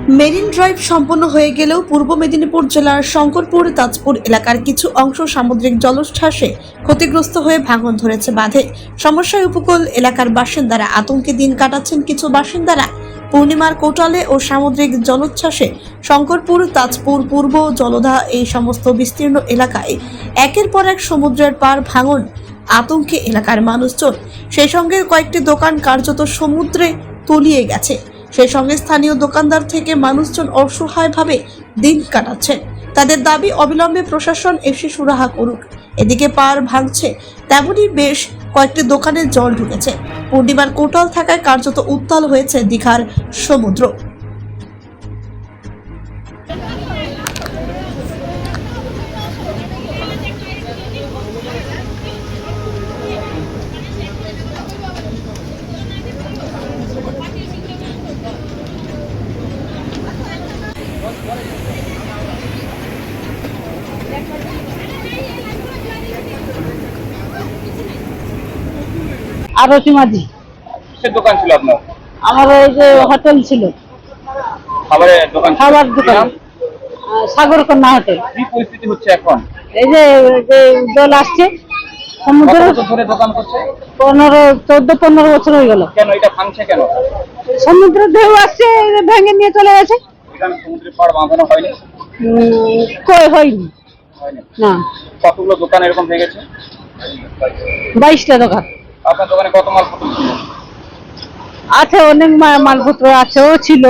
Marine drive সম্পন্ন হয়ে গেলেও পূর্ব মেদিনীপুর জেলার শঙ্করপুর তাজপুর এলাকার কিছু অংশ সামুদ্রিক জলোচ্ছ্বাসে ক্ষতিগ্রস্ত হয়ে ভাঙন ধরেছে বাঁধে। সমস্যায় উপকূল এলাকার বাসিন্দারা আতঙ্কে দিন কাটাচ্ছেন। কিছু বাসিন্দারা পূর্ণিমার কোটালে ও সামুদ্রিক জলোচ্ছ্বাসে শঙ্করপুর তাজপুর পূর্ব জলধা এই সমস্ত বিস্তীর্ণ এলাকায় একের পর এক সমুদ্রের পার ভাঙন আতঙ্কে এলাকার মানুষজন, সেই সঙ্গে কয়েকটি দোকান কার্যত সমুদ্রে তলিয়ে গেছে। সেই সঙ্গে স্থানীয় দোকানদার থেকে মানুষজন অসহায়ভাবে দিন কাটাচ্ছেন। তাদের দাবি অবিলম্বে প্রশাসন এসে সুরাহা করুক। এদিকে পার ভাঙছে, তেমনি বেশ কয়েকটি দোকানে জল ঢুকেছে। পূর্ণিমার কোটাল থাকায় কার্যত উত্তাল হয়েছে দীঘার সমুদ্র। আরতি মাঝি। কিসের দোকান ছিল আপনার? আমার ওই যে হোটেল ছিল, খাবারের দোকান ছিল। খাবার কি দোকান, নাম? সাগরকন্যা হোটেল। কি পরিস্থিতি হচ্ছে এখন? এই যে জল আসছে কত সমুদ্রে, বছর ধরে দোকান করছে? 14-15 বছর হয়ে গেল। কেন এটা ভাঙছে কেন? সমুদ্রের ঢেউ আসছে, ভেঙে নিয়ে চলে গেছে। এখানে সমুদ্রের পাড় বাঁধানো হয়নি? কই হয়নি হয়নি। না। কতগুলো দোকান এরকম ভেঙেছে? 22টা দোকান আপনার দোকানে কত মালপত্র ছিল? আছে, অনেক মালপত্র আছে, ও ছিল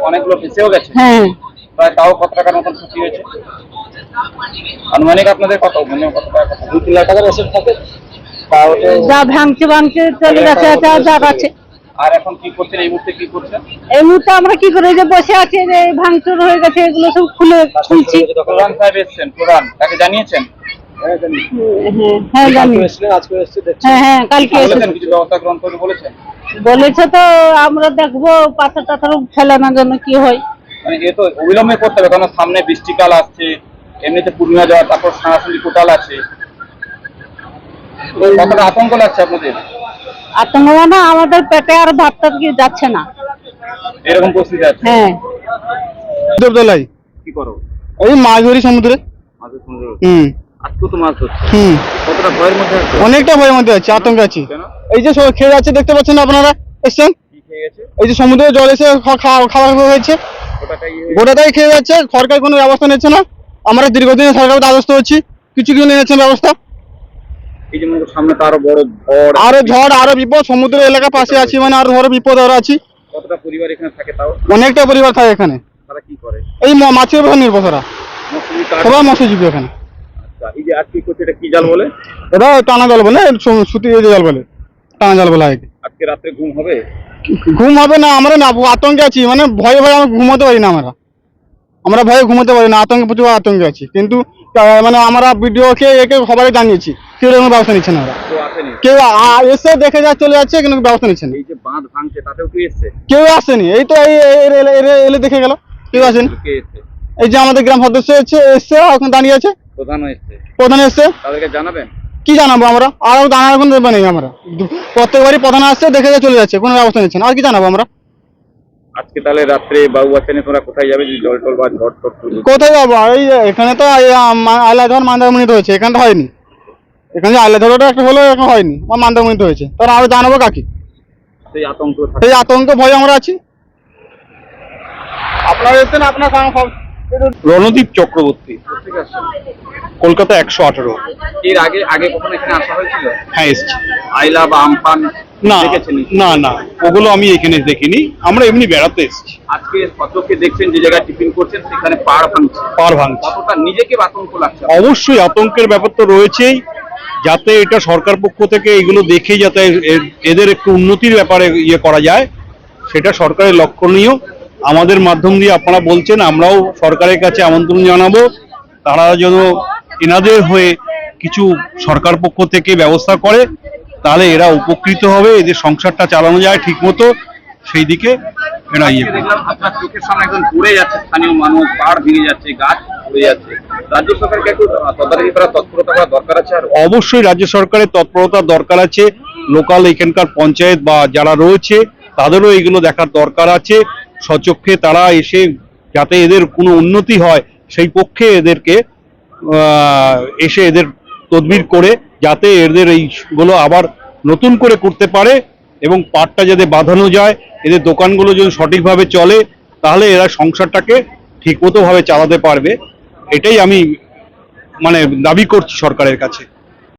অনেকগুলো ভেসেও গেছে। হ্যাঁ। প্রায় তাও কত টাকার মতন ক্ষতি হয়েছে আনুমানিক? আপনাদের কত, মানে কত টাকা? 2-3 লাখ টাকার এসে থাকে। যা ভাঙছে চলে গেছে, যা আছে। আর এখন কি করছেন এই মুহূর্তে? কি করছেন এই মুহূর্তে আমরা কি করে যে বসে আছি, যে ভাঙচুর হয়ে গেছে, এগুলো সব খুলছি। প্রধান সাহেব এসছেন? প্রধান তাকে জানিয়েছেন? হ্যাঁ জানি। হ্যাঁ কালকে বলেছেন কিছু ব্যবস্থা গ্রহণ করতে বলেছেন? বলেছে তো, আমরা দেখবো পাথর টাথর ফেলানোর জন্য কি হয়। মানে এ তো অবিলম্বে করতে হবে, কারণ সামনে বৃষ্টিকাল আসছে, এমনিতে পূর্ণিমা যাওয়া, তারপর সারাসরি কোটাল আছে। কতটা আতঙ্ক লাগছে আপনাদের? আতঙ্ক মানে আমাদের পেটে আর ভাতটা কি যাচ্ছে না, এরকম পরিস্থিতি আছে। হ্যাঁ। দেবদলাই কি করো? ওই মাছ ধরি সমুদ্রে। মাছের সমুদ্র? আজকে তো মাছ ধরছে। কতটা ভয়ের মধ্যে আছে? অনেকটা ভয়ের মধ্যে আছে, আতঙ্কে আছি। এই যে খেয়ে যাচ্ছে, দেখতে পাচ্ছেন আপনারা, এসছেন? কি খেয়ে গেছে? এই যে সমুদ্রে জল এসে খাওয়া হয়েছে, গোটাটাই খেয়ে যাচ্ছে। সরকার কোনো ব্যবস্থা নিচ্ছে না। আমরা দীর্ঘদিন সরকারের দ্বারস্থ হচ্ছি, কিছু নিয়েছেন ব্যবস্থা। এই যে সামনে তো আরো বড় ঝড়, আরো ঝড়, আরো বিপদ। সমুদ্র এলাকা পাশে আছি, মানে আরো ধরো বিপদ আরো আছি। কতটা পরিবার এখানে থাকে তাও? অনেকটা পরিবার থাকে এখানে। তারা কি করে? এই মাছের উপর নির্ভর তারা, সবাই মৎস্যজীবী এখানে। এই যে আজকে করছে, এটা কি জাল বলে? এটা টানা জাল বলে, সুতি জাল বলে, টানা জাল বলে। আজকে রাত্রে ঘুম হবে? ঘুম হবে না, আমরা না আতঙ্কে আছি, মানে ভয়ে আমরা ঘুমোতে পারি না। আমরা ভয়ে ঘুমোতে পারি না, আতঙ্কে, প্রচুর আতঙ্কে আছি। কিন্তু মানে আমরা ভিডিওকে একে সবাই জানিয়েছি, কেউ কোনো ব্যবস্থা নিচ্ছে না। কেউ এসে দেখে চলে যাচ্ছে, কিন্তু ব্যবস্থা নিচ্ছে না। এই যে বাঁধ ভাঙছে, তাতেও কি এসছে? কেউ আসেনি। এই তো এলে দেখে গেল, কেউ আসেনি। এই যে আমাদের গ্রাম সদস্য এসছে, এখন দাঁড়িয়ে আছে। প্রধান এসছে। তাদেরকে জানাবেন? কি জানাবো আমরা? আর জানার কোনো ব্যাপার নেই। আমরা প্রত্যেকবারই প্রধান আসছে, দেখে চলে যাচ্ছে, কোনো ব্যবস্থা নিচ্ছে না। আর কি জানাবো আমরা? আজকে তাহলে রাত্রে বাবু বাচ্চা নিয়ে তোমরা কোথায় যাবে? জল টল বা ঝড় টট? কোথায় যাবো? এই এখানে তো আইলাধর মন্দারমণিতে হয়েছে, এখানে তো হয়নি। এখানে আইলাধরটা একটা হলো, এখন হয়নি, আমার মন্দারমণিতে হয়েছে। তাহলে আরো জানাবো কাকে? সেই আতঙ্ক ভয়ে আমরা আছি। আপনারা এসেছেন, আপনার রণদীপ চক্রবর্তী, কলকাতা 118। এর আগে কখনো এখানে আসা হয়েছিল? হ্যাঁ এসছি। আইলা বা আমফান দেখেছেন? না, ওগুলো আমি এখানে দেখিনি, আমরা এমনি বেড়াতে এসেছি। আজকে কতকে দেখছেন যে জায়গায় টিফিন করছেন সেখানে পাড় ভাঙছে? কতটা নিজেকে আতঙ্ক লাগছে? অবশ্যই আতঙ্কের ব্যাপার তো রয়েছেই, যাতে এটা সরকার পক্ষ থেকে এগুলো দেখে যাতে এদের একটু উন্নতির ব্যাপারে ইয়ে করা যায়, সেটা সরকারের লক্ষণীয়। আমাদের মাধ্যম দিয়ে আপনারা বলছেন, আমরাও সরকারের কাছে আমন্ত্রণ জানাবো, তারা যেন এনাদের হয়ে কিছু সরকার পক্ষ থেকে ব্যবস্থা করে, তাহলে এরা উপকৃত হবে, এদের সংসারটা চালানো যায় ঠিক মতো, সেই দিকে এরা ইয়ে করে। দেখলাম আপনার চোখের সামনে একজন পড়ে যাচ্ছে, স্থানীয় মানুষ, পাড় ভেঙে যাচ্ছে, গাছ পড়ে যাচ্ছে। রাজ্য সরকারকে একটু তদারকি করা, তৎপরতা করা দরকার আছে। আর অবশ্যই রাজ্য সরকারের তৎপরতার দরকার আছে, লোকাল এখানকার পঞ্চায়েত বা যারা রয়েছে তাদেরও এগুলো দেখার দরকার আছে। স্বচক্ষে তারা এসে যাতে এদের কোনো উন্নতি হয় সেই পক্ষে এদেরকে এসে এদের তদবির করে যাতে এদের এইগুলো আবার নতুন করে করতে পারে এবং পাটটা যাতে বাঁধানো যায়, এদের দোকানগুলো যদি সঠিকভাবে চলে তাহলে এরা সংসারটাকে ঠিকমতো ভাবে চালাতে পারবে। এটাই আমি দাবি করছি সরকারের কাছে।